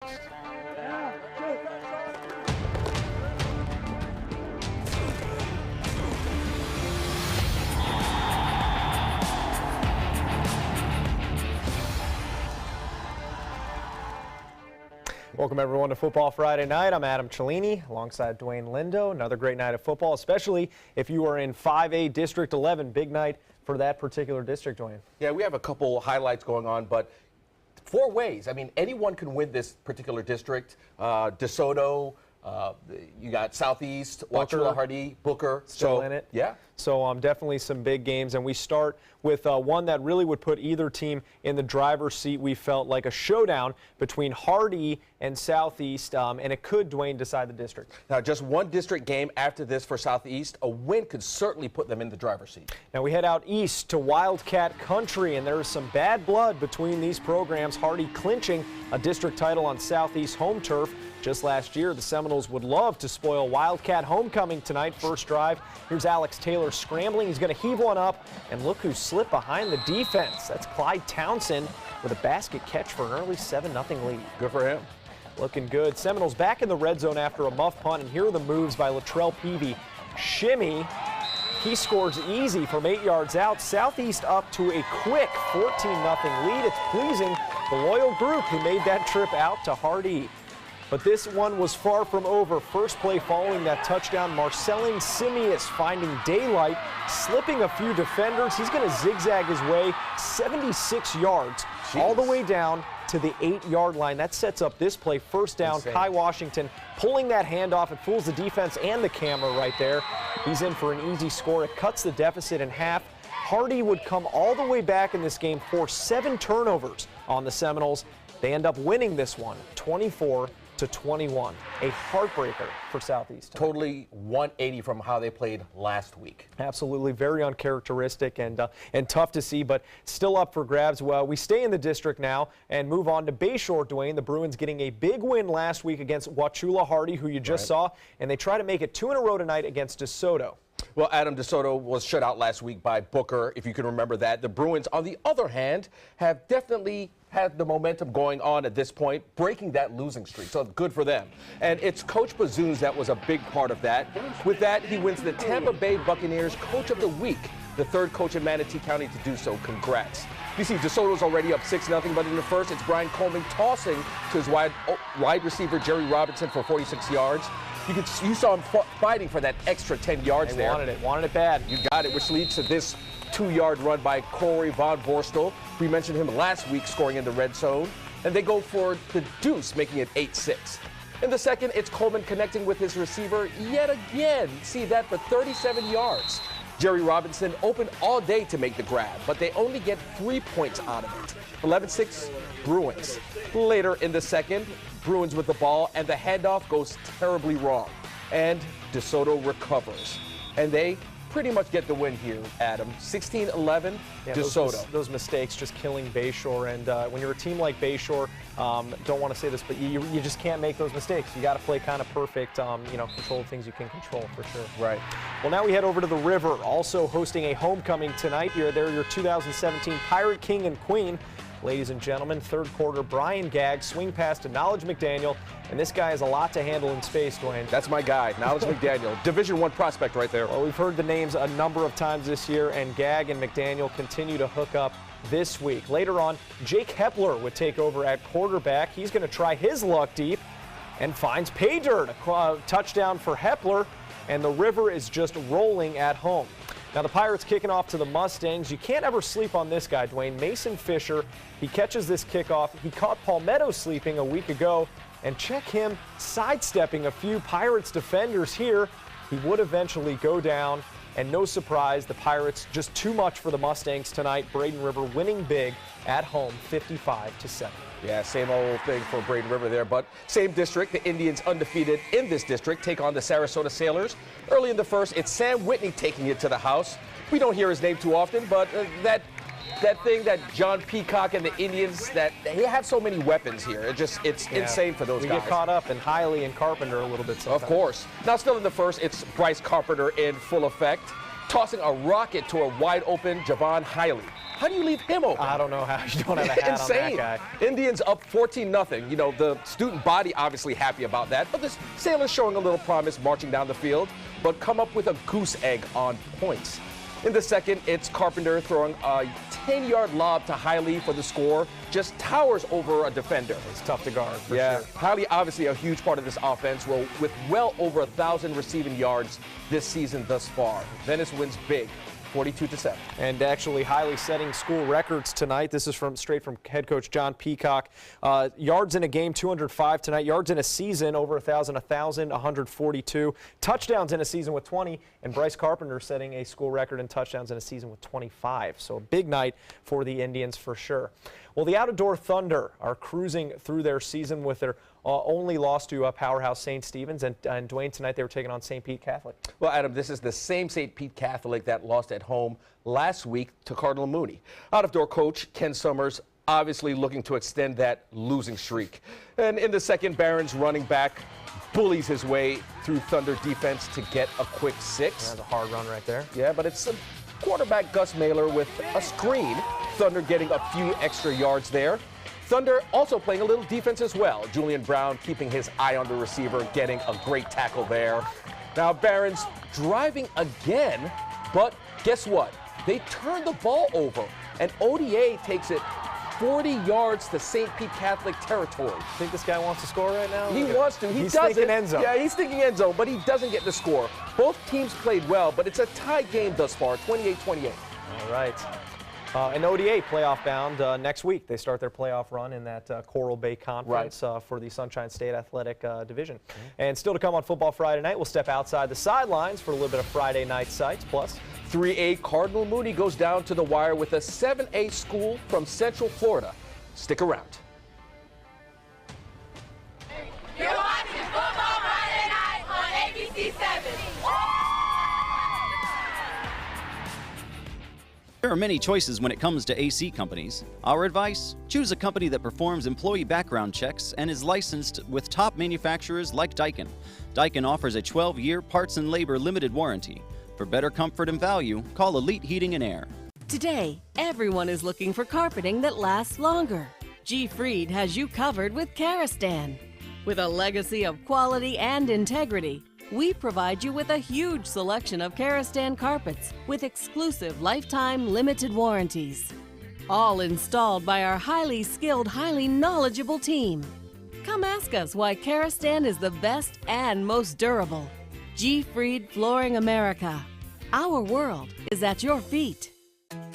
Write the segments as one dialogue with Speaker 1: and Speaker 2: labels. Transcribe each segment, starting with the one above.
Speaker 1: Welcome everyone to Football Friday Night. I'm Adam Cellini alongside Dwayne Lindo. Another great night of football, especially if you are in 5A District 11. Big night for that particular district, Dwayne.
Speaker 2: Yeah, we have a couple highlights going on, but four ways. I mean, anyone can win this particular district. DeSoto, you got Southeast, Wauchula, Hardy, Booker.
Speaker 1: Still in it.
Speaker 2: Yeah.
Speaker 1: So definitely some big games, and we start with one that really would put either team in the driver's seat. We felt like a showdown between Hardy and Southeast, and it could, Dwayne, decide the district.
Speaker 2: Now, just one district game after this for Southeast. A win could certainly put them in the driver's seat.
Speaker 1: Now we head out east to Wildcat Country, and there is some bad blood between these programs. Hardy clinching a district title on Southeast home turf. Just last year, the Seminoles would love to spoil Wildcat homecoming tonight. First drive. Here's Alex Taylor scrambling. He's going to heave one up, and look who slipped behind the defense. That's Clyde Townsend with a basket catch for an early 7-0 lead.
Speaker 2: Good for him.
Speaker 1: Looking good. Seminoles back in the red zone after a muff punt, and here are the moves by Latrell Peavy. Shimmy. He scores easy from 8 yards out. Southeast up to a quick 14-0 lead. It's pleasing the loyal group who made that trip out to Hardy. But this one was far from over. First play following that touchdown, Marcelin Simius finding daylight, slipping a few defenders. He's going to zigzag his way 76 yards all the way down to the 8-yard line. That sets up this play. First down,
Speaker 2: insane.
Speaker 1: Kai Washington pulling that handoff. It fools the defense and the camera right there. He's in for an easy score. It cuts the deficit in half. Hardy would come all the way back in this game, force 7 turnovers on the Seminoles. They end up winning this one, 24-21, a heartbreaker for Southeast.
Speaker 2: Totally 180 from how they played last week.
Speaker 1: Absolutely, very uncharacteristic and tough to see, but still up for grabs. Well, we stay in the district now and move on to Bayshore, Dwayne. The Bruins getting a big win last week against Wauchula Hardy, who you just saw, and they try to make it 2 in a row tonight against DeSoto.
Speaker 2: Well, Adam, DeSoto was shut out last week by Booker, if you can remember that. The Bruins, on the other hand, have definitely had the momentum going on at this point, breaking that losing streak. So good for them. And it's Coach Bazoons that was a big part of that. With that, he wins the Tampa Bay Buccaneers Coach of the Week, the third coach in Manatee County to do so. Congrats. You see, DeSoto's already up 6-0, but in the first, it's Brian Coleman tossing to his wide receiver, Jerry Robinson, for 46 yards. You saw him fighting for that extra 10 yards there.
Speaker 1: Wanted it bad.
Speaker 2: You got it, which leads to this 2-yard run by Corey Von Borstel. We mentioned him last week scoring in the red zone. And they go for the deuce, making it 8-6. In the second, it's Coleman connecting with his receiver yet again. See that for 37 yards. Jerry Robinson opened all day to make the grab, but they only get 3 points out of it. 11-6 Bruins. Later in the second, Bruins with the ball, and the handoff goes terribly wrong. And DeSoto recovers. And they pretty much get the win here, Adam. 16-11, DeSoto.
Speaker 1: Those mistakes just killing Bayshore. And when you're a team like Bayshore, don't want to say this, but you just can't make those mistakes. You got to play kind of perfect, control the things you can control for sure.
Speaker 2: Right.
Speaker 1: Well, now we head over to the River, also hosting a homecoming tonight. They're your 2017 Pirate King and Queen. Ladies and gentlemen, third quarter, Brian Gagg, swing pass to Knowledge McDaniel, and this guy has a lot to handle in space, Dwayne.
Speaker 2: That's my guy, Knowledge McDaniel, Division I prospect right there.
Speaker 1: Well, we've heard the names a number of times this year, and Gagg and McDaniel continue to hook up this week. Later on, Jake Hepler would take over at quarterback. He's going to try his luck deep and finds pay dirt. A touchdown for Hepler, and the River is just rolling at home. Now the Pirates kicking off to the Mustangs. You can't ever sleep on this guy, Dwayne. Mason Fisher, he catches this kickoff. He caught Palmetto sleeping a week ago, and check him sidestepping a few Pirates defenders here. He would eventually go down, and no surprise, the Pirates just too much for the Mustangs tonight. Braden River winning big at home, 55-7.
Speaker 2: Yeah, same old thing for Braden River there, but same district. The Indians undefeated in this district take on the Sarasota Sailors. Early in the first, it's Sam Whitney taking it to the house. We don't hear his name too often, but that thing that John Peacock and the Indians, that they have so many weapons here. It's insane for those guys.
Speaker 1: We get caught up in Hiley and Carpenter a little bit sometimes.
Speaker 2: Of course. Now still in the first, it's Bryce Carpenter in full effect, tossing a rocket to a wide open Javon Hiley. How do you leave him open?
Speaker 1: I don't know how you don't have a hat
Speaker 2: Insane.
Speaker 1: on that guy.
Speaker 2: Indians up 14-0. You know, the student body obviously happy about that, but the Sailors showing a little promise marching down the field, but come up with a goose egg on points. In the second, it's Carpenter throwing a 10-yard lob to Hiley for the score. Just towers over a defender.
Speaker 1: It's tough to guard, for
Speaker 2: yeah,
Speaker 1: sure.
Speaker 2: Hiley obviously a huge part of this offense, with well over 1,000 receiving yards this season thus far. Venice wins big, 42-7.
Speaker 1: And actually Hiley setting school records tonight. This is straight from head coach John Peacock. Yards in a game, 205 tonight. Yards in a season, over 1,000, 142. Touchdowns in a season with 20. And Bryce Carpenter setting a school record in touchdowns in a season with 25. So a big night for the Indians for sure. Well, the Out-of-Door Thunder are cruising through their season with their only loss to powerhouse St. Stephen's, and Dwayne, tonight they were taking on St. Pete Catholic.
Speaker 2: Well, Adam, this is the same St. Pete Catholic that lost at home last week to Cardinal Mooney. Out-of-door coach Ken Summers obviously looking to extend that losing streak. And in the second, Barron's running back bullies his way through Thunder defense to get a quick 6.
Speaker 1: That's a hard run right there.
Speaker 2: Yeah, but it's quarterback Gus Mailer with a screen. Thunder getting a few extra yards there. Thunder also playing a little defense as well. Julian Brown keeping his eye on the receiver, getting a great tackle there. Now Barron's driving again, but guess what? They turn the ball over, and ODA takes it 40 yards to St. Pete Catholic territory.
Speaker 1: Think this guy wants to score right now?
Speaker 2: He wants to. He
Speaker 1: He's
Speaker 2: doesn't.
Speaker 1: thinking end zone.
Speaker 2: Yeah, he's thinking end zone, but he doesn't get the score. Both teams played well, but it's a tied game thus far, 28-28.
Speaker 1: All right. An ODA playoff bound next week. They start their playoff run in that Coral Bay Conference for the Sunshine State Athletic Division. And still to come on Football Friday night, we'll step outside the sidelines for a little bit of Friday night sights. Plus,
Speaker 2: 3A Cardinal Mooney goes down to the wire with a 7A school from Central Florida. Stick around.
Speaker 3: You're watching Football Friday night on ABC 7.
Speaker 4: There are many choices when it comes to AC companies. Our advice? Choose a company that performs employee background checks and is licensed with top manufacturers like Daikin. Daikin offers a 12-year parts and labor limited warranty. For better comfort and value, call Elite Heating and Air.
Speaker 5: Today, everyone is looking for carpeting that lasts longer. G. Fried has you covered with Karastan. With a legacy of quality and integrity, we provide you with a huge selection of Karastan carpets with exclusive lifetime limited warranties. All installed by our highly skilled, highly knowledgeable team. Come ask us why Karastan is the best and most durable. G. Fried Flooring America. Our world is at your feet.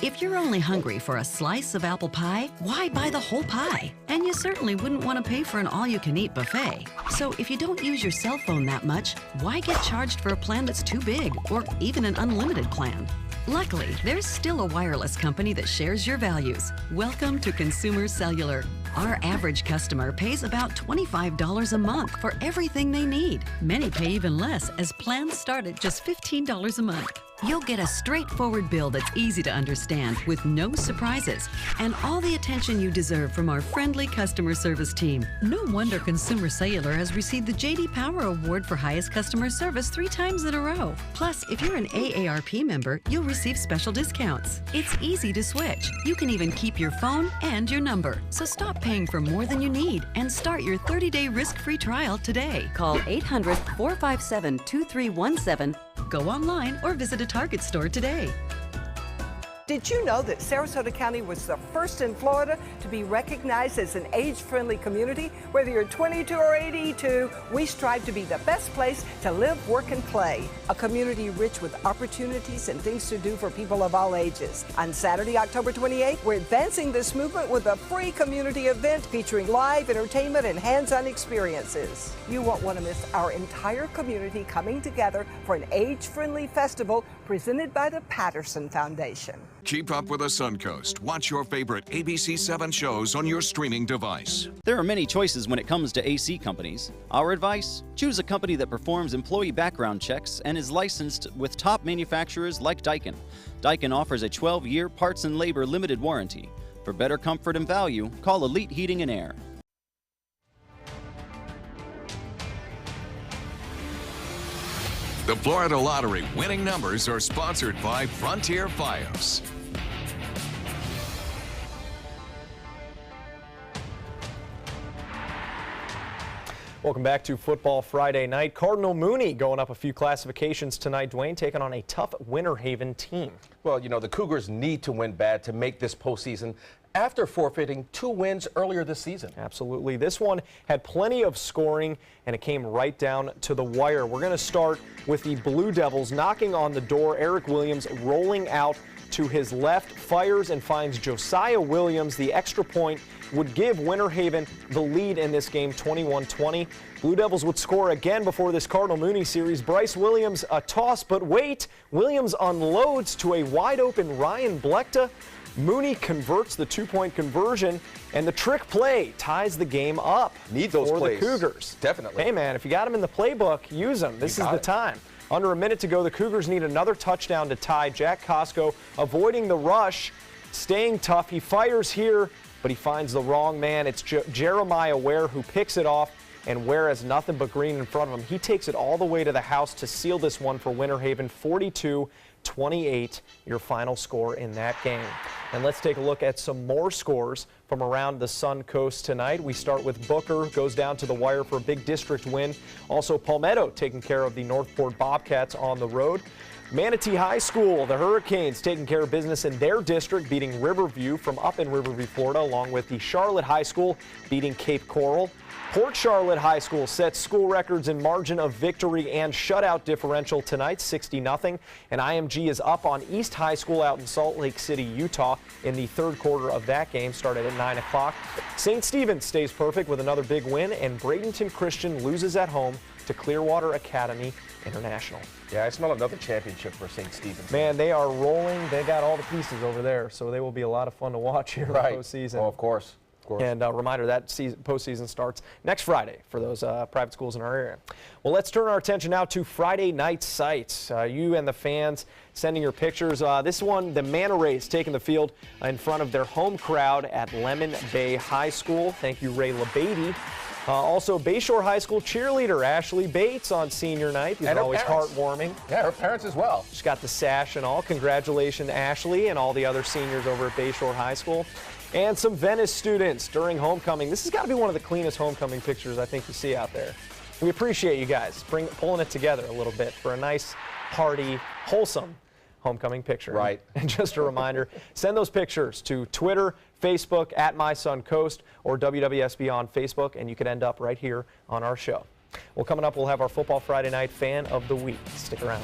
Speaker 6: If you're only hungry for a slice of apple pie, why buy the whole pie? And you certainly wouldn't want to pay for an all-you-can-eat buffet. So if you don't use your cell phone that much, why get charged for a plan that's too big or even an unlimited plan? Luckily, there's still a wireless company that shares your values. Welcome to Consumer Cellular. Our average customer pays about $25 a month for everything they need. Many pay even less, as plans start at just $15 a month. You'll get a straightforward bill that's easy to understand with no surprises and all the attention you deserve from our friendly customer service team. No wonder Consumer Cellular has received the J.D. Power Award for highest customer service 3 times in a row. Plus, if you're an AARP member, you'll receive special discounts. It's easy to switch. You can even keep your phone and your number. So stop paying for more than you need and start your 30-day risk-free trial today.
Speaker 5: Call 800-457-2317.
Speaker 6: Go online or visit a Target store today.
Speaker 7: Did you know that Sarasota County was the first in Florida to be recognized as an age-friendly community? Whether you're 22 or 82, we strive to be the best place to live, work, and play. A community rich with opportunities and things to do for people of all ages. On Saturday, October 28th, we're advancing this movement with a free community event featuring live entertainment and hands-on experiences. You won't want to miss our entire community coming together for an age-friendly festival presented by the Patterson Foundation.
Speaker 8: Keep up with the Suncoast. Watch your favorite ABC 7 shows on your streaming device.
Speaker 4: There are many choices when it comes to AC companies. Our advice? Choose a company that performs employee background checks and is licensed with top manufacturers like Daikin. Daikin offers a 12-year parts and labor limited warranty. For better comfort and value, call Elite Heating and Air.
Speaker 8: The Florida Lottery winning numbers are sponsored by Frontier Fios.
Speaker 1: Welcome back to Football Friday night. Cardinal Mooney going up a few classifications tonight. Dwayne taking on a tough Winterhaven team.
Speaker 2: Well, you know, the Cougars need to win bad to make this postseason after forfeiting 2 wins earlier this season.
Speaker 1: Absolutely. This one had plenty of scoring, and it came right down to the wire. We're going to start with the Blue Devils knocking on the door. Eric Williams rolling out to his left, fires and finds Josiah Williams. The extra point would give Winterhaven the lead in this game, 21-20. Blue Devils would score again before this Cardinal Mooney series. Bryce Williams a toss, but wait, Williams unloads to a wide open Ryan Blechta. Mooney converts the 2-point conversion, and the trick play ties the game up.
Speaker 2: Need those
Speaker 1: for
Speaker 2: plays.
Speaker 1: The Cougars.
Speaker 2: Definitely.
Speaker 1: Hey man, if you got them in the playbook, use them. This is the time. Under a minute to go, the Cougars need another touchdown to tie. Jack Costco avoiding the rush, staying tough. He fires here, but he finds the wrong man. It's Jeremiah Ware who picks it off, and Ware has nothing but green in front of him. He takes it all the way to the house to seal this one for Winterhaven. 42-28, your final score in that game. And let's take a look at some more scores from around the Sun Coast tonight. We start with Booker, goes down to the wire for a big district win. Also Palmetto taking care of the Northport Bobcats on the road. Manatee High School, the Hurricanes taking care of business in their district, beating Riverview from up in Riverview, Florida, along with the Charlotte High School beating Cape Coral. Port Charlotte High School sets school records in margin of victory and shutout differential tonight, 60-0. And IMG is up on East High School out in Salt Lake City, Utah, in the third quarter of that game, started at 9 o'clock. St. Stephen's stays perfect with another big win, and Bradenton Christian loses at home to Clearwater Academy International.
Speaker 2: Yeah, I smell another championship for St. Stephen's.
Speaker 1: Man, they are rolling. They got all the pieces over there, so they will be a lot of fun to watch here in the postseason.
Speaker 2: Oh, of course.
Speaker 1: And a reminder, that postseason starts next Friday for those private schools in our area. Well, let's turn our attention now to Friday night sights. You and the fans sending your pictures. This one, the Manta Rays taking the field in front of their home crowd at Lemon Bay High School. Thank you, Ray LeBady. Also, Bayshore High School cheerleader Ashley Bates on senior night. These are always heartwarming.
Speaker 2: Yeah, her parents as well.
Speaker 1: She's got the sash and all. Congratulations, Ashley, and all the other seniors over at Bayshore High School. And some Venice students during homecoming. This has got to be one of the cleanest homecoming pictures I think you see out there. We appreciate you guys pulling it together a little bit for a nice, hearty, wholesome homecoming picture.
Speaker 2: Right.
Speaker 1: And just a reminder, send those pictures to Twitter, Facebook, at MySunCoast, or WWSB on Facebook, and you could end up right here on our show. Well, coming up, we'll have our Football Friday Night Fan of the Week. Stick around.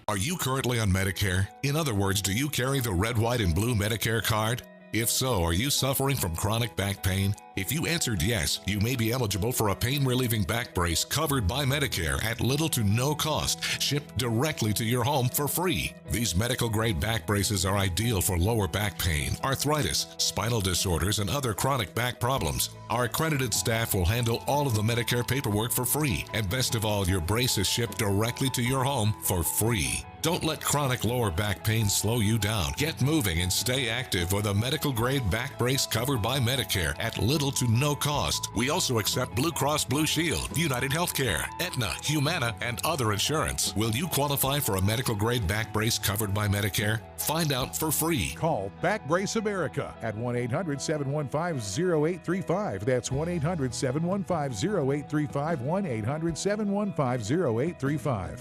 Speaker 8: Are you currently on Medicare? In other words, do you carry the red, white, and blue Medicare card? If so, are you suffering from chronic back pain? If you answered yes, you may be eligible for a pain-relieving back brace covered by Medicare at little to no cost, shipped directly to your home for free. These medical-grade back braces are ideal for lower back pain, arthritis, spinal disorders, and other chronic back problems. Our accredited staff will handle all of the Medicare paperwork for free, and best of all, your brace is shipped directly to your home for free. Don't let chronic lower back pain slow you down. Get moving and stay active with a medical-grade back brace covered by Medicare at little to no cost. We also accept Blue Cross Blue Shield, United Healthcare, Aetna, Humana, and other insurance. Will you qualify for a medical-grade back brace covered by Medicare? Find out for free.
Speaker 9: Call Back Brace America at 1-800-715-0835. That's 1-800-715-0835, 1-800-715-0835.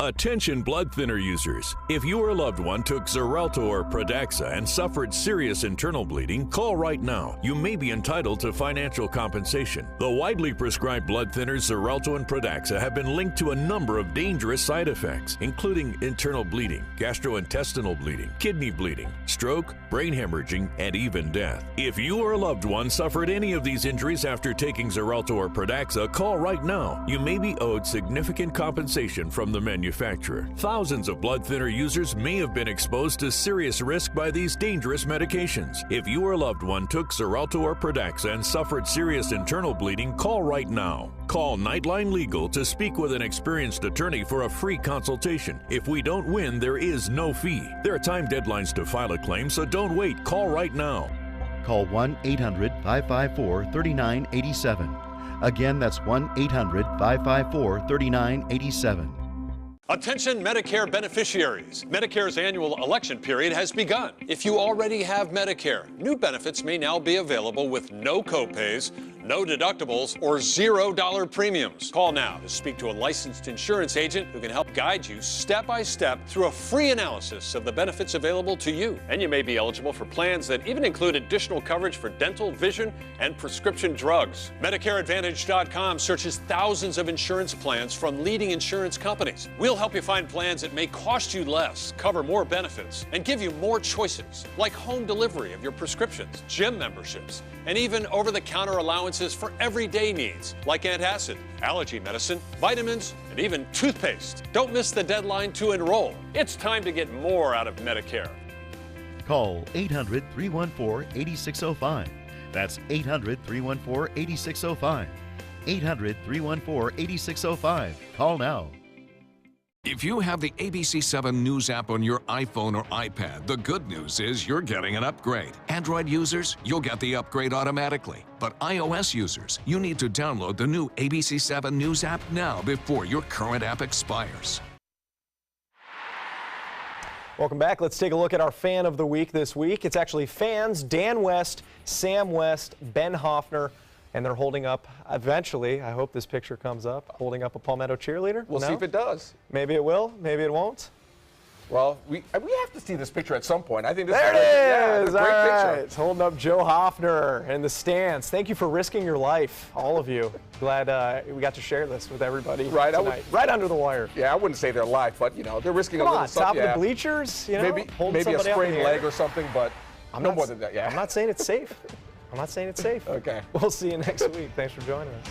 Speaker 10: Attention blood thinner users. If your loved one took Xarelto or Pradaxa and suffered serious internal bleeding, call right now. You may be entitled to financial compensation. The widely prescribed blood thinners Xarelto and Pradaxa have been linked to a number of dangerous side effects, including internal bleeding, gastrointestinal bleeding, kidney bleeding, stroke, brain hemorrhaging, and even death. If you or a loved one suffered any of these injuries after taking Xarelto or Pradaxa, call right now. You may be owed significant compensation from the manufacturer. Thousands of blood thinner users may have been exposed to serious risk by these dangerous medications. If you or a loved one took Xarelto or Pradaxa and suffered serious internal bleeding, call right now. Call Nightline Legal to speak with an experienced attorney for a free consultation. If we don't win, there is no fee. There are time deadlines to file a claim, so don't wait. Call right now.
Speaker 11: Call 1-800-554-3987. Again, that's 1-800-554-3987. Attention Medicare beneficiaries. Medicare's annual election period has begun. If you already have Medicare, new benefits may now be available with no copays, no deductibles, or $0 premiums. Call now to speak to a licensed insurance agent who can help guide you step by step through a free analysis of the benefits available to you. And you may be eligible for plans that even include additional coverage for dental, vision, and prescription drugs. MedicareAdvantage.com searches thousands of insurance plans from leading insurance companies. We'll help you find plans that may cost you less, cover more benefits, and give you more choices, like home delivery of your prescriptions, gym memberships, and even over-the-counter allowances for everyday needs, like antacid, allergy medicine, vitamins, and even toothpaste. Don't miss the deadline to enroll. It's time to get more out of Medicare.
Speaker 12: Call 800-314-8605. That's 800-314-8605. 800-314-8605. Call now.
Speaker 13: If you have the ABC7 News app on your iPhone or iPad, the good news is you're getting an upgrade. Android users, you'll get the upgrade automatically. But iOS users, you need to download the new ABC7 News app now before your current app expires.
Speaker 1: Welcome back. Let's take a look at our fan of the week this week. It's actually fans Dan West, Sam West, Ben Hoffner, and they're holding up, eventually, I hope this picture comes up, holding up a Palmetto cheerleader.
Speaker 2: We'll see if it does.
Speaker 1: Maybe it will, maybe it won't.
Speaker 2: Well, we have to see this picture at some point. I think this
Speaker 1: there
Speaker 2: is
Speaker 1: it is.
Speaker 2: a great
Speaker 1: All
Speaker 2: picture.
Speaker 1: right. It's holding up Joe Hoffner in the stands. Thank you for risking your life, all of you. Glad we got to share this with everybody tonight. Right under the wire.
Speaker 2: Yeah, I wouldn't say they're live, but they're risking a little something.
Speaker 1: Top of the bleachers,
Speaker 2: maybe a sprained leg or something, but no more than that. Yeah.
Speaker 1: I'm not saying it's safe. I'm not saying it's safe.
Speaker 2: Okay.
Speaker 1: We'll see you next week. Thanks for joining us.